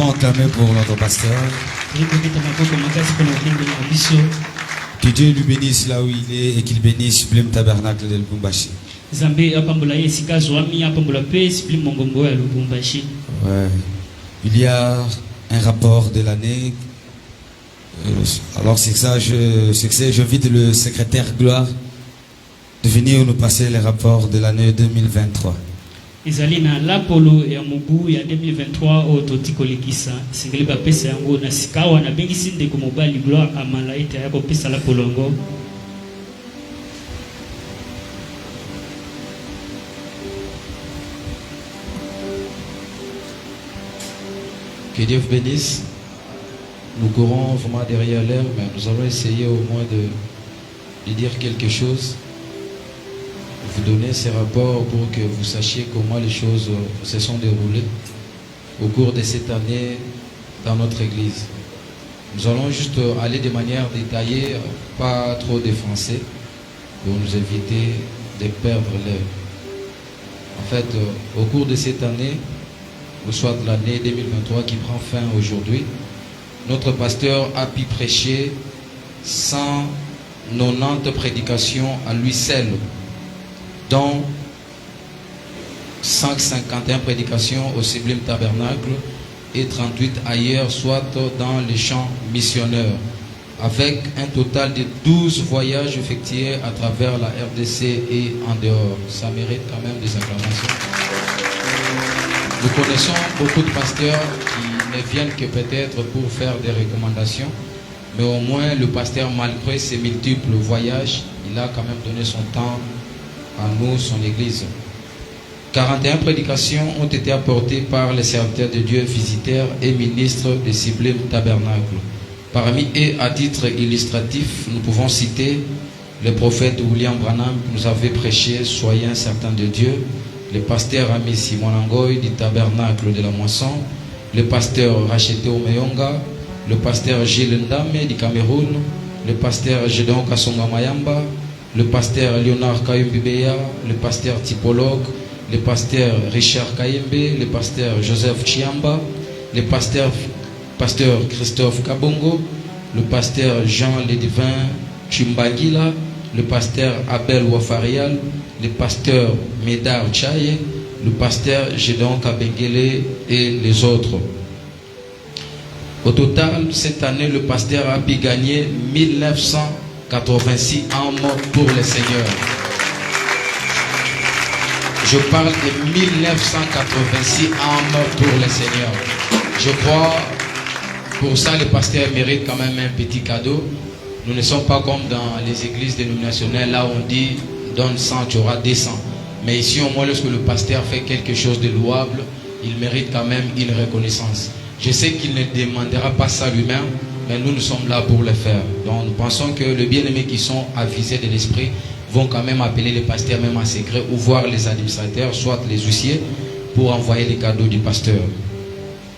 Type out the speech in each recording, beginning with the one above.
pas enclamer pour notre pasteur. Que Dieu lui bénisse là où il est et qu'il bénisse Sublime Tabernacle de Lubumbashi. Ouais. Il y a un rapport de l'année. Alors c'est ça, j'invite le secrétaire Gloire de venir nous passer les rapports de l'année 2023. Izalina lapolo ya mubu ya 2023 o totikolekisa singeli ba pesa yango na sikawa na bengi sinde ko mobali Gloire amalaita ya ko pesa la polongo. Que Dieu vous bénisse. Nous courons vraiment derrière l'heure, mais nous allons essayer au moins de dire quelque chose, vous donner ces rapports pour que vous sachiez comment les choses se sont déroulées au cours de cette année dans notre église. Nous allons juste aller de manière détaillée, pas trop défoncée, pour nous éviter de perdre l'heure. En fait, au cours de cette année, ou soit de l'année 2023 qui prend fin aujourd'hui, notre pasteur a pu prêcher 190 prédications à lui seul, dont 151 prédications au Sublime Tabernacle et 38 ailleurs, soit dans les champs missionnaires, avec un total de 12 voyages effectués à travers la RDC et en dehors. Ça mérite quand même des acclamations. Nous connaissons beaucoup de pasteurs qui ne viennent que peut-être pour faire des recommandations, mais au moins le pasteur, malgré ses multiples voyages, il a quand même donné son temps à nous, son église. 41 prédications ont été apportées par les serviteurs de Dieu, visiteurs et ministres du Sublime Tabernacle. Parmi eux, à titre illustratif, nous pouvons citer le prophète William Branham qui nous avait prêché « Soyez un certain de Dieu », le pasteur Ami Simon Angoy du Tabernacle de la Moisson, le pasteur Rachete Omeyonga, le pasteur Gilles Ndame du Cameroun, le pasteur Gédon Kasonga Mayamba, le pasteur Léonard Kayumbibeya, le pasteur typologue, le pasteur Richard Kayembe, le pasteur Joseph Chiamba, le pasteur Christophe Kabongo, le pasteur Jean Ledivin Chimbangila, le pasteur Abel Wafarial, le pasteur Médard Chaye, le pasteur Gédon Kabengele et les autres. Au total, cette année, le pasteur a pu gagner 1986 âmes pour le Seigneur. Je parle de 1986 âmes pour le Seigneur. Je crois, pour ça, le pasteur mérite quand même un petit cadeau. Nous ne sommes pas comme dans les églises dénominationnelles, là où on dit donne 100, tu auras 200. Mais ici, au moins, lorsque le pasteur fait quelque chose de louable, il mérite quand même une reconnaissance. Je sais qu'il ne demandera pas ça lui-même, mais nous sommes là pour le faire. Donc, nous pensons que les bien-aimés qui sont avisés de l'esprit vont quand même appeler les pasteurs, même en secret, ou voir les administrateurs, soit les huissiers, pour envoyer les cadeaux du pasteur.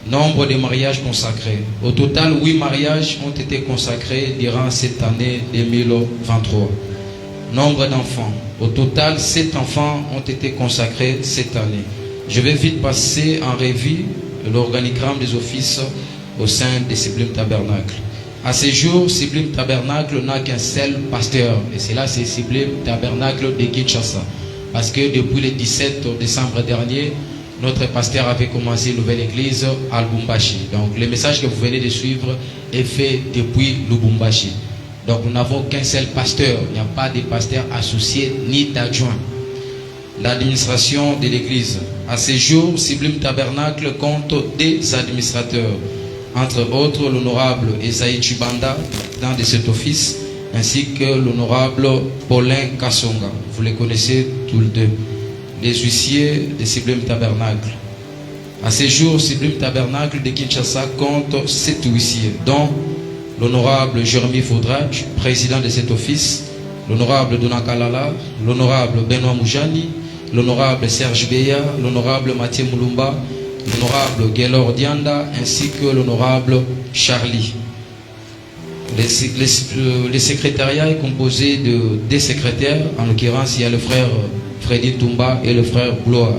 Nombre de mariages consacrés. Au total, 8 mariages ont été consacrés durant cette année 2023. Nombre d'enfants. Au total, 7 enfants ont été consacrés cette année. Je vais vite passer en revue l'organigramme des offices au sein des Sublime Tabernacle. À ce jour, Sublime Tabernacle n'a qu'un seul pasteur. Et c'est là, c'est Sublime Tabernacle de Kinshasa. Parce que depuis le 17 décembre dernier, notre pasteur avait commencé une nouvelle église à Lubumbashi. Donc le message que vous venez de suivre est fait depuis Lubumbashi. Donc nous n'avons qu'un seul pasteur. Il n'y a pas de pasteur associé ni d'adjoint. L'administration de l'église. À ce jour, Sublime Tabernacle compte des administrateurs. Entre autres, l'honorable Esaïe Chibanda dans de cet office, ainsi que l'honorable Paulin Kasonga. Vous les connaissez tous les deux. Les huissiers de Sublime Tabernacle. À ce jour, Sublime Tabernacle de Kinshasa compte 7 huissiers, dont l'honorable Jérémy Faudrage, président de cet office, l'honorable Donakalala, l'honorable Benoît Moujani, l'honorable Serge Beya, l'honorable Mathieu Moulumba, l'honorable Gaylor Dianda, ainsi que l'honorable Charlie. Le secrétariat est composé de 2 secrétaires, en l'occurrence il y a le frère Freddy Toumba et le frère Blois.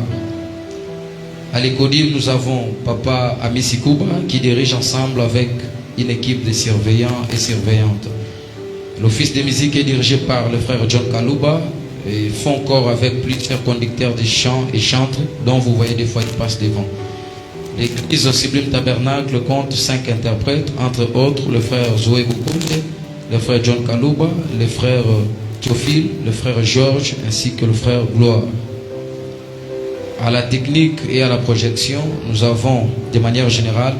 À l'Ecodim, nous avons Papa Amisi Kuba qui dirige ensemble avec une équipe de surveillants et surveillantes. L'office de musique est dirigé par le frère John Kaluba et font corps avec plusieurs conducteurs de chants et chantres dont vous voyez des fois ils passent devant. L'église au Sublime Tabernacle compte 5 interprètes, entre autres le frère Zoé Bukunde, le frère John Kaluba, le frère Théophile, le frère Georges ainsi que le frère Gloire. À la technique et à la projection, nous avons de manière générale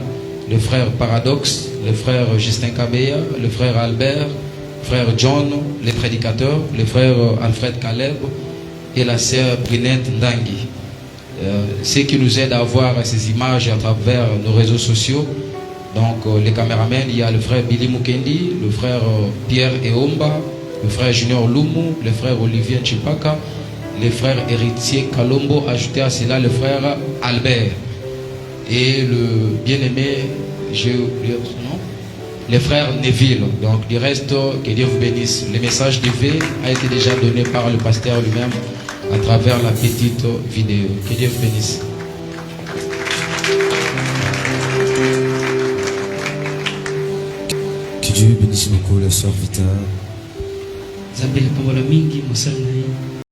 le frère Paradoxe, le frère Justin Kabeya, le frère Albert, le frère John, les prédicateurs, le frère Alfred Caleb et la sœur Brinette Ndangui. Ce qui nous aide à voir ces images à travers nos réseaux sociaux. Donc les caméramens, il y a le frère Billy Mukendi, le frère Pierre Eomba, le frère Junior Lumu, le frère Olivier Chipaka, le frère Héritier Kalombo, ajouté à cela le frère Albert. Et le bien-aimé, j'ai oublié son nom, le frère Neville. Donc du reste, que Dieu vous bénisse. Le message de V a été déjà donné par le pasteur lui-même à travers la petite vidéo. Que Dieu vous bénisse. Que Dieu bénisse beaucoup la sœur Vita. Zabeli pamola mingi mosali na hii